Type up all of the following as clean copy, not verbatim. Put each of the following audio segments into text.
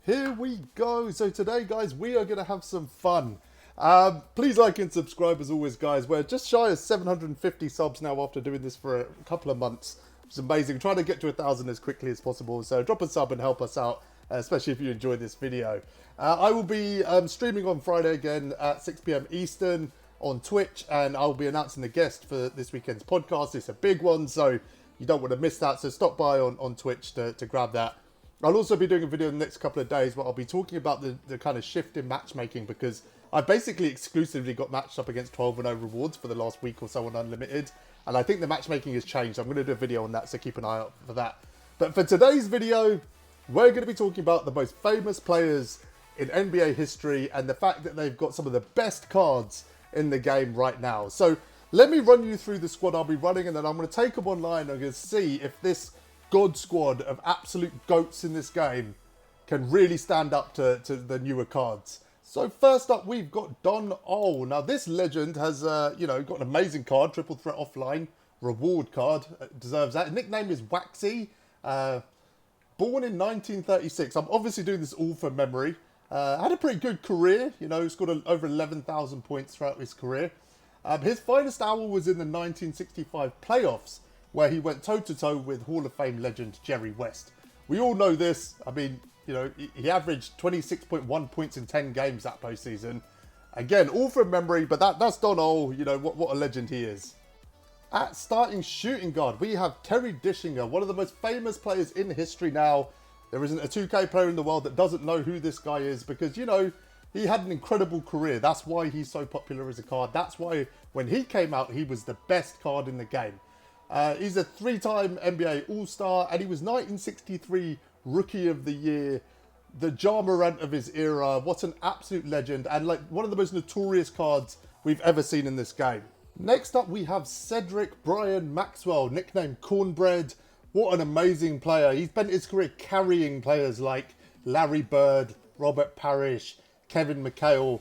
Here we go. So today, guys, we are going to have some fun. Please like and subscribe as always, guys. We're just shy of 750 subs now after doing this for a couple of months. It's amazing. Trying to get to 1,000 as quickly as possible. So drop a sub and help us out, especially if you enjoy this video. I will be streaming on Friday again at 6 PM Eastern on Twitch, and I'll be announcing the guest for this weekend's podcast. It's a big one, so you don't want to miss that. So stop by on Twitch to grab that. I'll also be doing a video in the next couple of days where I'll be talking about the kind of shift in matchmaking, because I basically exclusively got matched up against 12-0 rewards for the last week or so on Unlimited, and I think the matchmaking has changed. I'm going to do a video on that, so keep an eye out for that. But for today's video, we're going to be talking about the most famous players in NBA history and the fact that they've got some of the best cards in the game right now. So let me run you through the squad I'll be running, and then I'm going to take them online and I'm going to see if this God squad of absolute GOATs in this game can really stand up to the newer cards. So first up, we've got Don Ohl. Now this legend has, got an amazing card, triple threat offline, reward card, deserves that. His nickname is Waxy, born in 1936. I'm obviously doing this all from memory. Had a pretty good career, scored over 11,000 points throughout his career. His finest hour was in the 1965 playoffs, where he went toe-to-toe with Hall of Fame legend Jerry West. We all know this. I mean, he averaged 26.1 points in 10 games that postseason. Again, all from memory, but that's Don Ohl. What a legend he is. At starting shooting guard, we have Terry Dishinger, one of the most famous players in history now. There isn't a 2K player in the world that doesn't know who this guy is, because, he had an incredible career. That's why he's so popular as a card. That's why when he came out, he was the best card in the game. He's a 3-time NBA All-Star, and he was 1963 Rookie of the Year, the Ja Morant of his era. What an absolute legend, and one of the most notorious cards we've ever seen in this game. Next up, we have Cedric Brian Maxwell, nicknamed Cornbread. What an amazing player. He's spent his career carrying players like Larry Bird, Robert Parrish, Kevin McHale.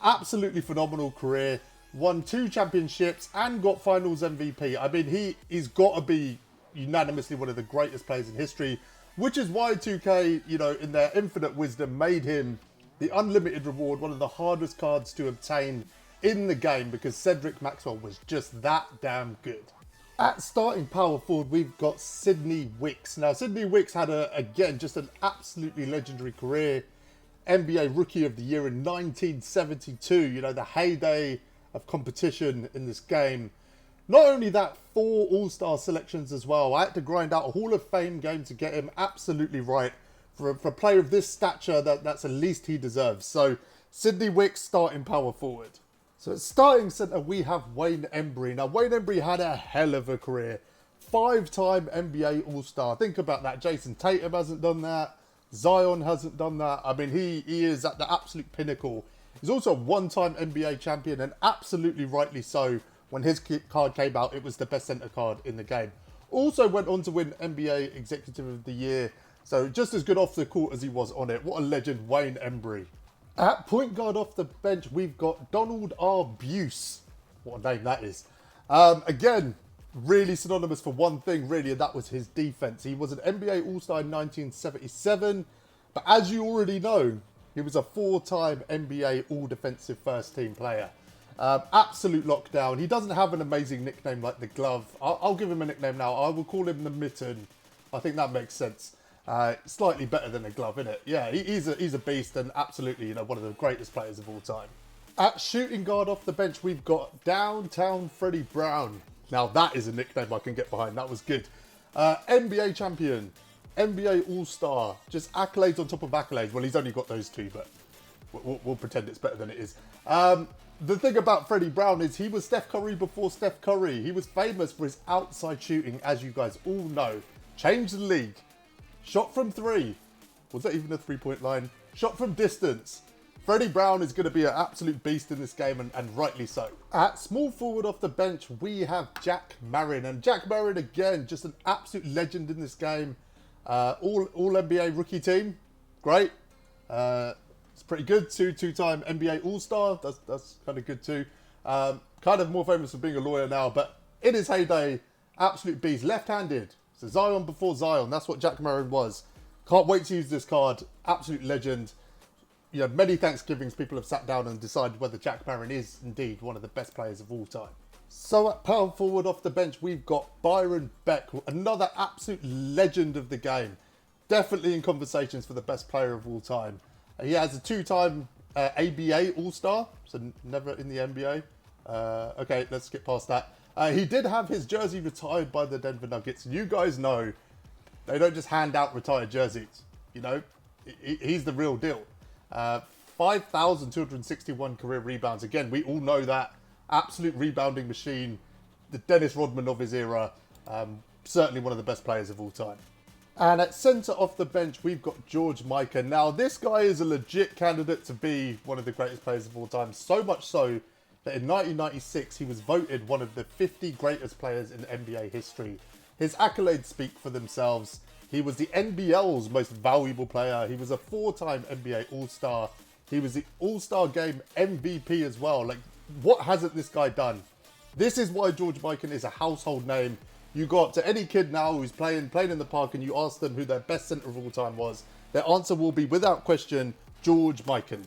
Absolutely phenomenal career. Won 2 championships and got finals MVP. I mean, he's got to be unanimously one of the greatest players in history, which is why 2K, in their infinite wisdom, made him the unlimited reward, one of the hardest cards to obtain in the game, because Cedric Maxwell was just that damn good. At starting power forward, we've got Sidney Wicks. Now, Sidney Wicks had, again, just an absolutely legendary career. NBA Rookie of the Year in 1972, the heyday of competition in this game. Not only that, 4 All-Star selections as well. I had to grind out a Hall of Fame game to get him absolutely right. For a player of this stature, that's the least he deserves. So, Sidney Wicks starting power forward. So at starting centre, we have Wayne Embry. Now, Wayne Embry had a hell of a career. 5-time NBA All-Star. Think about that. Jason Tatum hasn't done that. Zion hasn't done that. I mean, he is at the absolute pinnacle. He's also a 1-time NBA champion, and absolutely rightly so. When his card came out, it was the best centre card in the game. Also went on to win NBA Executive of the Year. So just as good off the court as he was on it. What a legend, Wayne Embry. At point guard off the bench, we've got Donald R. Buse. What a name that is. Again, really synonymous for one thing, really, and that was his defense. He was an NBA All-Star in 1977, but as you already know, he was a 4-time NBA All-Defensive First-Team player. Absolute lockdown. He doesn't have an amazing nickname like the Glove. I'll give him a nickname now. I will call him the Mitten. I think that makes sense. Slightly better than a Glove, isn't it? Yeah, he's a beast, and absolutely, one of the greatest players of all time. At shooting guard off the bench, we've got Downtown Freddie Brown. Now that is a nickname I can get behind. That was good. NBA champion, NBA All-Star, just accolades on top of accolades. Well, he's only got those 2, but we'll pretend it's better than it is. The thing about Freddie Brown is he was Steph Curry before Steph Curry. He was famous for his outside shooting, as you guys all know. Changed the league. Shot from 3. Was that even a 3-point line? Shot from distance. Freddie Brown is going to be an absolute beast in this game, and rightly so. At small forward off the bench, we have Jack Marin. And Jack Marin, again, just an absolute legend in this game. All NBA rookie team. Great. It's pretty good. 2-time NBA All-Star. That's kind of good too. Kind of more famous for being a lawyer now, but in his heyday, absolute beast. Left-handed. So Zion before Zion. That's what Jack Marin was. Can't wait to use this card. Absolute legend. You know, many Thanksgivings people have sat down and decided whether Jack Marin is indeed one of the best players of all time. So at power forward off the bench, we've got Byron Beck, another absolute legend of the game. Definitely in conversations for the best player of all time. He has a two-time ABA All-Star, so never in the NBA. Okay, let's skip past that. He did have his jersey retired by the Denver Nuggets. You guys know they don't just hand out retired jerseys. You know, he's the real deal. 5,261 career rebounds. Again, we all know that. Absolute rebounding machine. The Dennis Rodman of his era. Certainly one of the best players of all time. And at centre off the bench, we've got George Mica. Now, this guy is a legit candidate to be one of the greatest players of all time. So much so that in 1996, he was voted one of the 50 greatest players in NBA history. His accolades speak for themselves. He was the NBL's most valuable player. He was a 4-time NBA All-Star. He was the All-Star Game MVP as well. Like, what hasn't this guy done? This is why George Mica is a household name. You go up to any kid now who's playing in the park and you ask them who their best centre of all time was, their answer will be, without question, George Mica.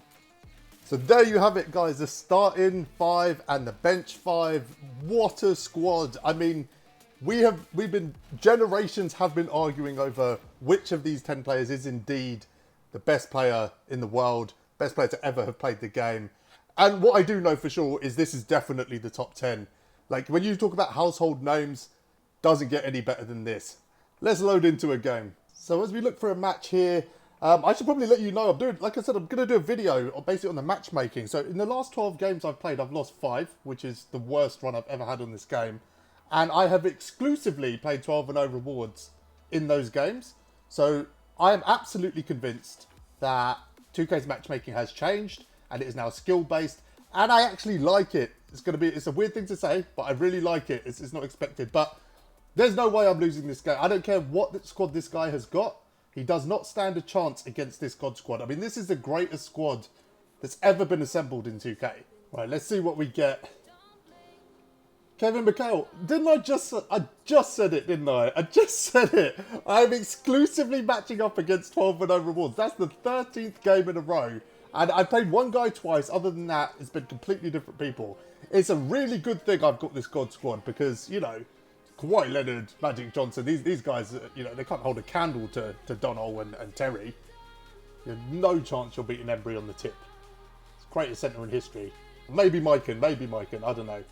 So there you have it, guys. The starting 5 and the bench 5. What a squad. I mean, generations have been arguing over which of these 10 players is indeed the best player in the world, best player to ever have played the game. And what I do know for sure is this is definitely the top 10. Like, when you talk about household names, doesn't get any better than this. Let's load into a game. So as we look for a match here, I should probably let you know, like I said, I'm going to do a video basically on the matchmaking. So in the last 12 games I've played, I've lost 5, which is the worst run I've ever had on this game. And I have exclusively played 12-0 rewards in those games. So I am absolutely convinced that 2K's matchmaking has changed and it is now skill-based. And I actually like it. It's a weird thing to say, but I really like it. It's not expected. But there's no way I'm losing this game. I don't care what squad this guy has got. He does not stand a chance against this God squad. I mean, this is the greatest squad that's ever been assembled in 2K. Right, let's see what we get. Kevin McHale, I just said it, didn't I? I just said it. I'm exclusively matching up against 12-0 rewards. That's the 13th game in a row. And I played one guy twice. Other than that, it's been completely different people. It's a really good thing I've got this God squad because, you know, Kawhi Leonard, Magic Johnson, these guys, you know, they can't hold a candle to Donald and Terry. You have no chance you're beating Embry on the tip. It's the greatest centre in history. Maybe Mica, I don't know.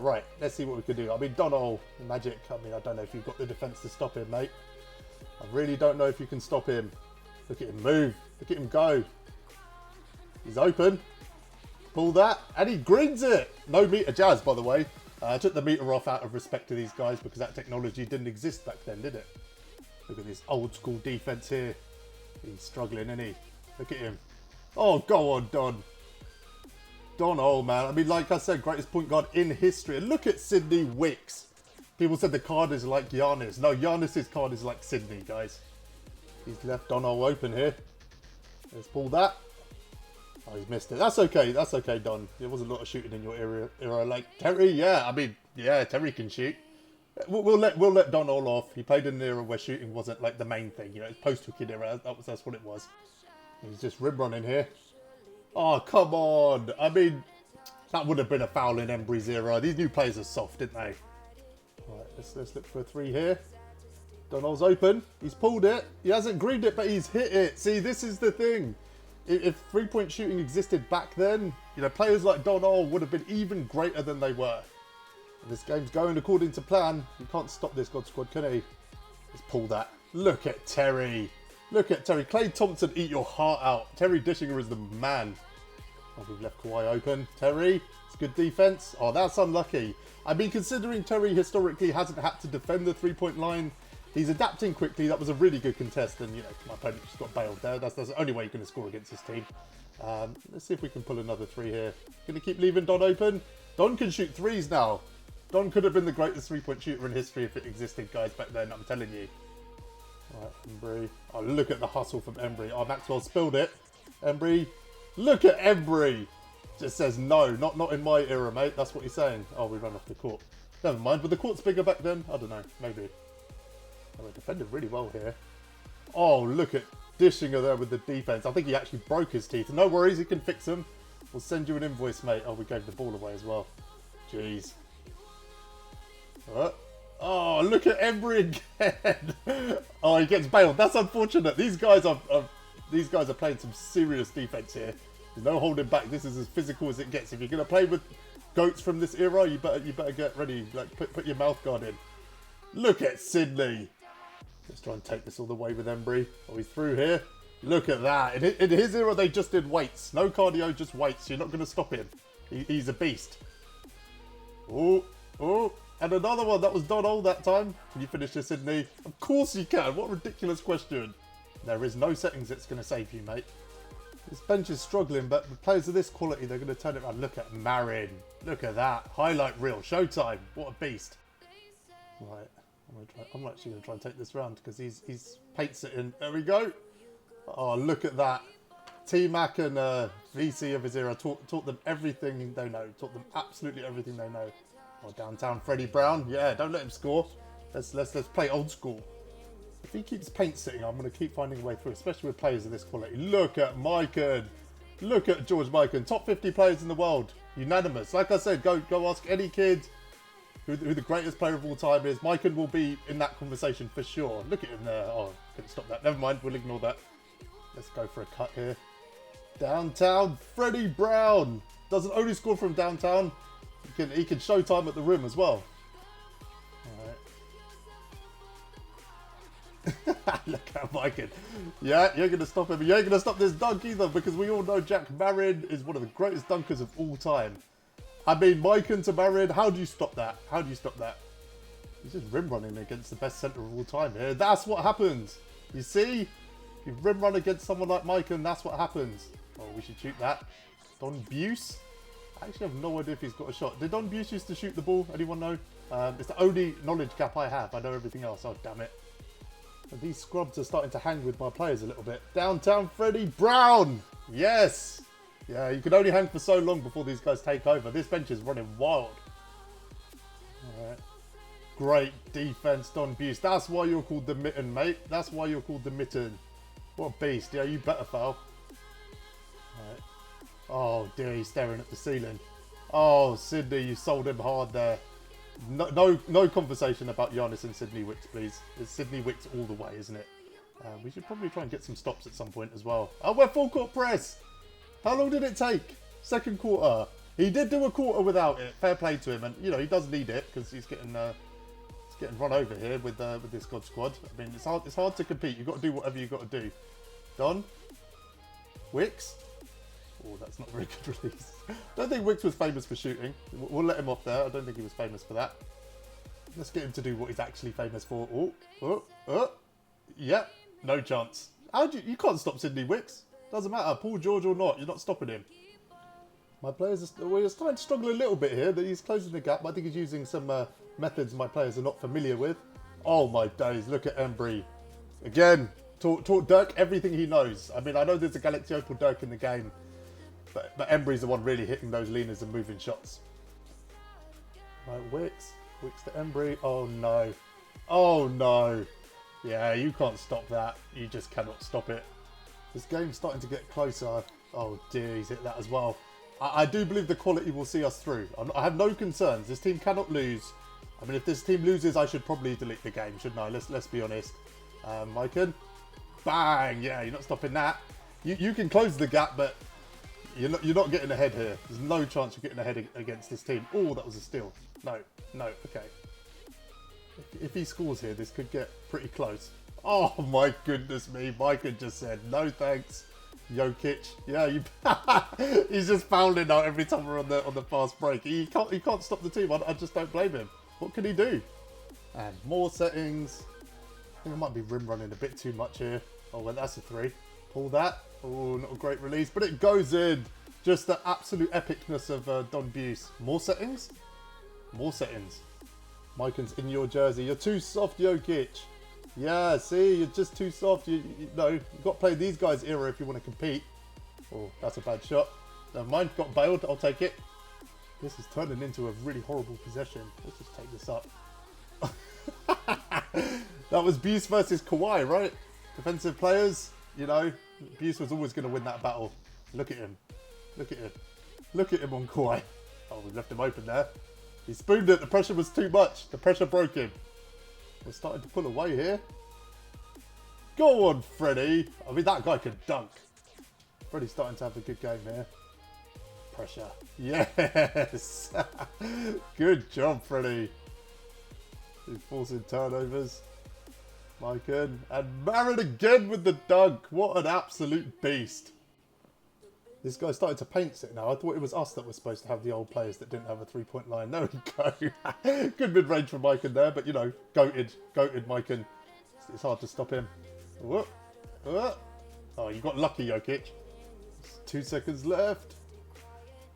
Right, let's see what we can do. I mean, Donald, Magic, I mean, I don't know if you've got the defence to stop him, mate. I really don't know if you can stop him. Look at him move. Look at him go. He's open. Pull that. And he greens it. No MyTeam, by the way. I took the meter off out of respect to these guys because that technology didn't exist back then, did it? Look at this old school defense here. He's struggling, isn't he? Look at him. Oh, go on, Don. Oh, man. I mean, like I said, greatest point guard in history. And look at Sydney Wicks. People said the card is like Giannis. No, Giannis's card is like Sydney, guys. He's left Donald open here. Let's pull that. Oh, he's missed it. That's okay. That's okay, Don. There was a lot of shooting in your era. Like Terry, yeah. I mean, yeah, Terry can shoot. We'll let Don all off. He played in an era where shooting wasn't like the main thing. You know, post-wicked era. That's what it was. He's just rib running here. Oh, come on. I mean, that would have been a foul in Embry's era. These new players are soft, didn't they? Right, let's look for a 3 here. Donald's open. He's pulled it. He hasn't greened it, but he's hit it. See, this is the thing. If three-point shooting existed back then, you know, players like Donald would have been even greater than they were. And this game's going according to plan. You can't stop this God squad, can he? Let's pull that. Look at Terry. Look at Terry. Klay Thompson, eat your heart out. Terry Dishinger is the man. Oh, we've left Kawhi open. Terry, it's good defense. Oh, that's unlucky. I mean, considering Terry historically hasn't had to defend the three-point line, he's adapting quickly. That was a really good contest, and you know my opponent just got bailed there. That's the only way you're going to score against this team. Let's see if we can pull another 3 here. Going to keep leaving Don open. Don can shoot 3s now. Don could have been the greatest three-point shooter in history if it existed, guys, back then. I'm telling you. Right, Embry. Oh, look at the hustle from Embry. Oh, Maxwell spilled it. Embry. Look at Embry. Just says no, not in my era, mate. That's what he's saying. Oh, we ran off the court. Never mind. But the court's bigger back then. I don't know. Maybe. Oh, we defended really well here. Oh, look at Dishinger there with the defense. I think he actually broke his teeth. No worries, he can fix them. We'll send you an invoice, mate. Oh, we gave the ball away as well. Jeez. Oh, look at Embry again. Oh, he gets bailed. That's unfortunate. These guys are playing some serious defense here. There's no holding back. This is as physical as it gets. If you're gonna play with goats from this era, you better get ready. Like put your mouth guard in. Look at Sydney. Let's try and take this all the way with Embry. Oh, he's through here. Look at that. In his era, they just did weights. No cardio, just weights. You're not going to stop him. He's a beast. Oh, oh. And another one. That was done all that time. Can you finish this, Sydney? Of course you can. What a ridiculous question. There is no settings that's going to save you, mate. This bench is struggling, but with players of this quality, they're going to turn it around. Look at Marin. Look at that. Highlight reel. Showtime. What a beast. Right. I'm actually going to try and take this round because he's paints it in. There we go. Oh, look at that. T-Mac and VC of his era taught them everything they know. Taught them absolutely everything they know. Oh, downtown Freddie Brown. Yeah, don't let him score. Let's play old school. If he keeps paint sitting, I'm going to keep finding a way through, especially with players of this quality. Look at Mica. Look at George Mica. Top 50 players in the world. Unanimous. Like I said, go ask any kid who the greatest player of all time is. Mica will be in that conversation for sure. Look at him there. Oh, couldn't stop that. Never mind. We'll ignore that. Let's go for a cut here. Downtown Freddie Brown. Doesn't only score from downtown. He can show time at the rim as well. Alright. Look at Mica. Yeah, you're going to stop him. You ain't going to stop this dunk either, because we all know Jack Marin is one of the greatest dunkers of all time. I mean, Mica to Marin, how do you stop that? How do you stop that? He's just rim running against the best centre of all time here. That's what happens. You see? You rim run against someone like Mica, and that's what happens. Oh, we should shoot that. Don Buse. I actually have no idea if he's got a shot. Did Don Buse used to shoot the ball? Anyone know? It's the only knowledge gap I have. I know everything else. Oh, damn it. And these scrubs are starting to hang with my players a little bit. Downtown Freddie Brown. Yes. Yeah, you can only hang for so long before these guys take over. This bench is running wild. All right. Great defense, Don Buse. That's why you're called the Mitten, mate. That's why you're called the Mitten. What a beast. Yeah, you better foul. All right. Oh, dear, he's staring at the ceiling. Oh, Sydney, you sold him hard there. No conversation about Giannis and Sydney Wicks, please. It's Sydney Wicks all the way, isn't it? We should probably try and get some stops at some point as well. Oh, we're full court press. How long did it take? Second quarter. He did do a quarter without it. Fair play to him, and you know he does need it because he's getting run over here with this God squad. I mean, it's hard to compete. You've got to do whatever you've got to do. Don Wicks. Oh, that's not a very good release. Don't think Wicks was famous for shooting. We'll let him off there. I don't think he was famous for that. Let's get him to do what he's actually famous for. Oh. Yeah, no chance. You can't stop Sydney Wicks. Doesn't matter, Paul George or not, you're not stopping him. My players we're starting to struggle a little bit here. That he's closing the gap. I think he's using some methods my players are not familiar with. Oh my days, look at Embry. Again, taught Dirk everything he knows. I mean, I know there's a Galaxy Opal Dirk in the game, but Embry's the one really hitting those leaners and moving shots. Right, Wicks to Embry. Oh no. Oh no. Yeah, you can't stop that. You just cannot stop it. This game's starting to get closer. Oh dear, he's hit that as well. I do believe the quality will see us through. I have no concerns. This team cannot lose. I mean, if this team loses, I should probably delete the game, shouldn't I? Let's be honest. Mica. Bang! Yeah, you're not stopping that. You can close the gap, but you're not getting ahead here. There's no chance you're getting ahead against this team. Oh, that was a steal. No, okay. If he scores here, this could get pretty close. Oh my goodness me, Mica just said, no thanks, Jokic. Yeah, he's just fouling out every time we're on the fast break. He can't stop the team. I just don't blame him. What can he do? And more settings. I think I might be rim running a bit too much here. Oh, well, that's a 3. Pull that. Oh, not a great release, but it goes in. Just the absolute epicness of Don Buse. More settings? More settings. Mican's in your jersey. You're too soft, Jokic. Yeah, see, you're just too soft. You've got to play these guys' era if you want to compete. Oh, that's a bad shot. Never mind, got bailed. I'll take it. This is turning into a really horrible possession. Let's just take this up. That was Buse versus Kawhi, right? Defensive players, you know, Buse was always going to win that battle. Look at him. Look at him. Look at him on Kawhi. Oh, we left him open there. He spooned it. The pressure was too much. The pressure broke him. We're starting to pull away here. Go on, Freddie. I mean, that guy can dunk. Freddie's starting to have a good game here. Pressure. Yes. Good job, Freddie. He's forcing turnovers. Mica and Marin again with the dunk. What an absolute beast. This guy's starting to paint it now. I thought it was us that were supposed to have the old players that didn't have a three-point line. There we go. Good mid-range from Mica there, but you know, goated Mica. It's hard to stop him. Whoop. Whoop. Oh, you got lucky, Jokic. 2 seconds left.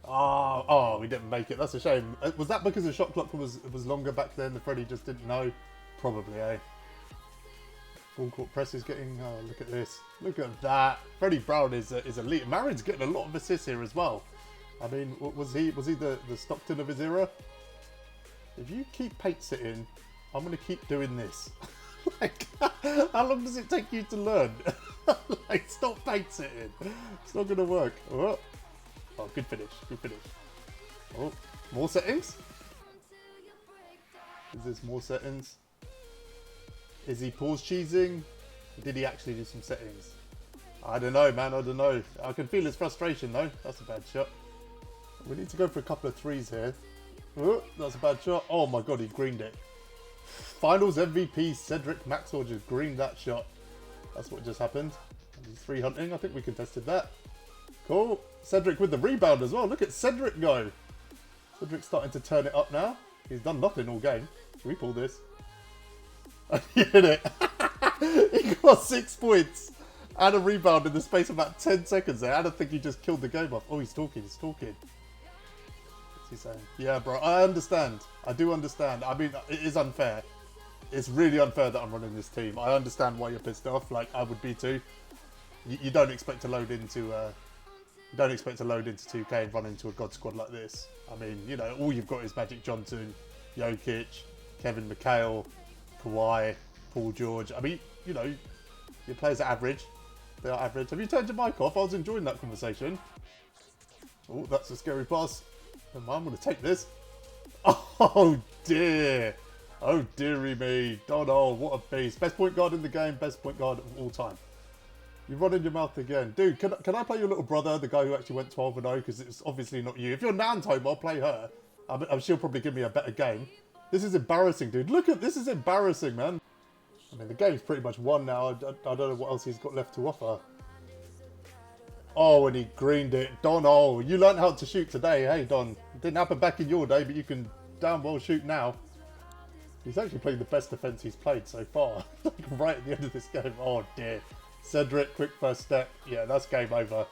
Oh, we didn't make it. That's a shame. Was that because the shot clock was longer back then? The Freddie just didn't know? Probably, eh? Full court press is getting... Oh, look at this. Look at that. Freddie Brown is elite. Marin's getting a lot of assists here as well. I mean, was he the Stockton of his era? If you keep paint sitting, I'm going to keep doing this. Like, how long does it take you to learn? Like, stop paint sitting. It's not going to work. Oh, good finish. Good finish. Oh, more settings? Is this more settings? Is he pause cheesing? Did he actually do some settings? I don't know, man. I don't know. I can feel his frustration, though. That's a bad shot. We need to go for a couple of threes here. Oh, that's a bad shot. Oh, my God. He greened it. Finals MVP Cedric Maxwell just greened that shot. That's what just happened. He's free hunting. I think we contested that. Cool. Cedric with the rebound as well. Look at Cedric go. Cedric's starting to turn it up now. He's done nothing all game. Should we pull this? He hit it. He got 6 points and a rebound in the space of about 10 seconds there. I don't think he just killed the game off. Oh, he's talking. He's talking. What's he saying? Yeah, bro. I understand. I do understand. I mean, it is unfair. It's really unfair that I'm running this team. I understand why you're pissed off. Like, I would be too. You don't expect to load into... You don't expect to load into 2K and run into a god squad like this. I mean, you know, all you've got is Magic Johnson, Jokic, Kevin McHale, Kawhi, Paul George. I mean, you know, your players are average. They are average. Have you turned your mic off? I was enjoying that conversation. Oh, that's a scary pass. I'm going to take this. Oh, dear. Oh, dearie me. Donald, what a beast. Best point guard in the game. Best point guard of all time. You're running your mouth again. Dude, can I play your little brother, the guy who actually went 12-0? Because it's obviously not you. If you're Nan's home, I'll play her. She'll probably give me a better game. This is embarrassing, dude. Look at this. Is embarrassing, man. I mean, the game's pretty much won now. I don't know what else he's got left to offer. Oh, and he greened it. Don, oh, you learned how to shoot today. Hey, Don. It didn't happen back in your day, but you can damn well shoot now. He's actually playing the best defense he's played so far. Like, right at the end of this game. Oh, dear. Cedric, quick first step. Yeah, that's game over.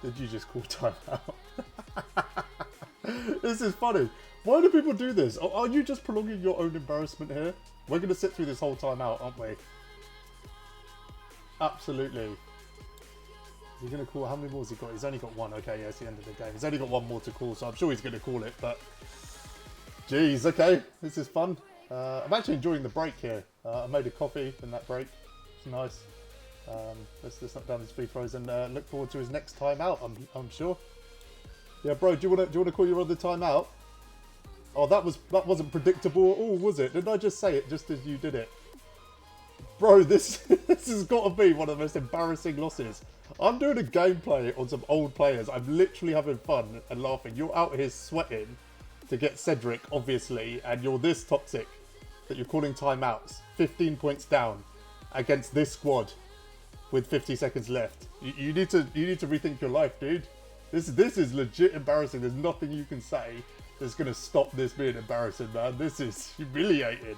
Did you just call timeout? This is funny. Why do people do this? Are you just prolonging your own embarrassment here? We're going to sit through this whole timeout, aren't we? Absolutely. He's going to call... How many more has he got? He's only got one. Okay, yeah, it's the end of the game. He's only got one more to call, so I'm sure he's going to call it, but... Jeez, okay. This is fun. I'm actually enjoying the break here. I made a coffee in that break. It's nice. Let's knock down his free throws and look forward to his next time out, I'm sure. Yeah, bro, do you want to call your other time out? Oh, that wasn't predictable at all, was it? Didn't I just say it just as you did it? Bro, this has got to be one of the most embarrassing losses. I'm doing a gameplay on some old players. I'm literally having fun and laughing. You're out here sweating to get Cedric, obviously, and you're this toxic that you're calling timeouts. 15 points down against this squad with 50 seconds left. You need to rethink your life, dude. This is legit embarrassing. There's nothing you can say that's going to stop this being embarrassing, man. This is humiliating.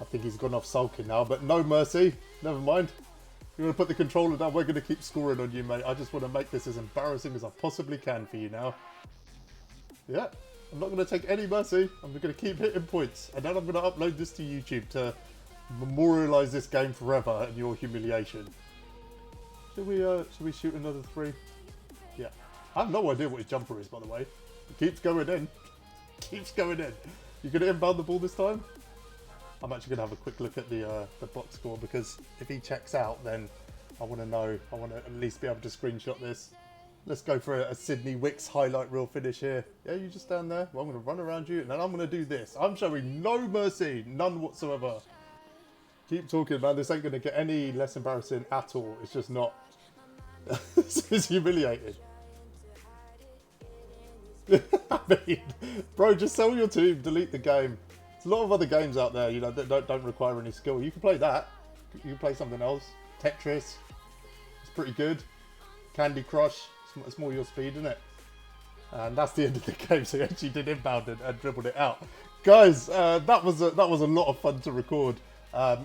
I think he's gone off sulking now, but no mercy. Never mind. You're going to put the controller down. We're going to keep scoring on you, mate. I just want to make this as embarrassing as I possibly can for you now. Yeah, I'm not going to take any mercy. I'm going to keep hitting points. And then I'm going to upload this to YouTube to memorialise this game forever and your humiliation. Should we shoot another three? Yeah. I have no idea what his jumper is, by the way. It keeps going in. Keeps going in. You going to inbound the ball this time? I'm actually going to have a quick look at the box score, because if he checks out, then I want to know. I want to at least be able to screenshot this. Let's go for a Sydney Wicks highlight reel finish here. Yeah, you just stand there. Well, I'm going to run around you, and then I'm going to do this. I'm showing no mercy, none whatsoever. Keep talking, man. This ain't going to get any less embarrassing at all. It's just not. This is humiliating. I mean, bro, just sell your team, delete the game. There's a lot of other games out there, you know, that don't require any skill. You can play that. You can play something else. Tetris. It's pretty good. Candy Crush. It's more your speed, isn't it? And that's the end of the game. So he actually did inbound and dribbled it out. Guys, that was a lot of fun to record.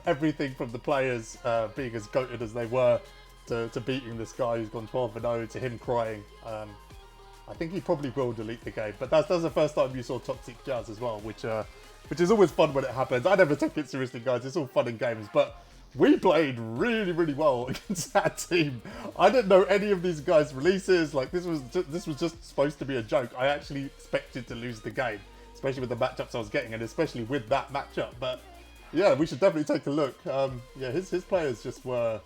Everything from the players being as goated as they were to beating this guy who's gone 12-0, to him crying. I think he probably will delete the game, but that's the first time you saw toxic jazz as well, which is always fun when it happens. I never take it seriously, guys. It's all fun and games, but we played really, really well against that team. I didn't know any of these guys' releases. Like, this was just supposed to be a joke. I actually expected to lose the game, especially with the matchups I was getting, and especially with that matchup. But yeah, we should definitely take a look. Yeah, his players just were.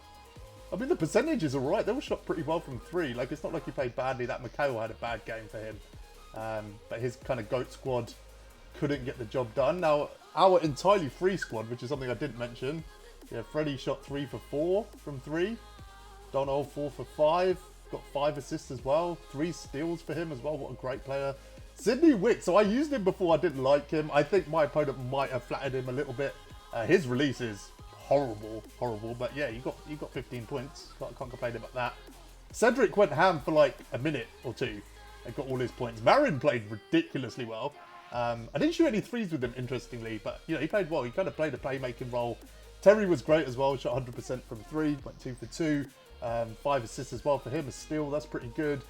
I mean, the percentages are right. They were shot pretty well from 3. Like, it's not like he played badly. That Mica had a bad game for him, but his kind of GOAT squad couldn't get the job done. Now, our entirely free squad, which is something I didn't mention. Yeah, Freddie shot 3 for 4 from 3. Donald 4 for 5. Got 5 assists as well. 3 steals for him as well. What a great player. Sydney Wicks. So I used him before. I didn't like him. I think my opponent might have flattered him a little bit. His release is horrible. But yeah, you got 15 points. Can't complain about that. Cedric went ham for like a minute or two and got all his points. Marin played ridiculously well. I didn't shoot any threes with him, interestingly, but you know, he played well. He kind of played a playmaking role. Terry was great as well, shot 100% from 3, went 2 for 2, 5 assists as well for him, a steal, that's pretty good.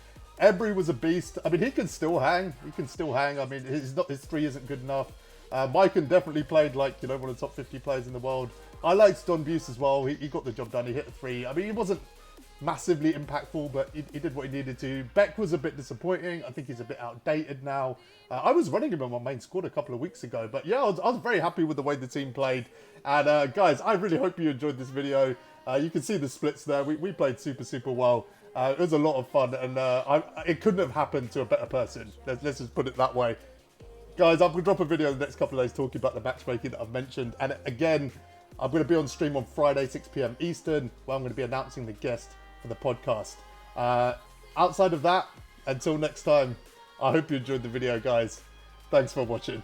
Embry was a beast. I mean, he can still hang. I mean, his 3 isn't good enough. Mica definitely played like, you know, one of the top 50 players in the world. I liked Don Buse as well. He got the job done. He hit a 3. I mean, he wasn't massively impactful, but he did what he needed to. Beck was a bit disappointing. I think he's a bit outdated now. I was running him on my main squad a couple of weeks ago, but yeah, I was very happy with the way the team played. And guys, I really hope you enjoyed this video. You can see the splits there. We played super well. It was a lot of fun, and it couldn't have happened to a better person. Let's just put it that way. Guys, I'm going to drop a video in the next couple of days talking about the matchmaking that I've mentioned. And again, I'm going to be on stream on Friday, 6 PM Eastern, where I'm going to be announcing the guest for the podcast. Outside of that, until next time, I hope you enjoyed the video, guys. Thanks for watching.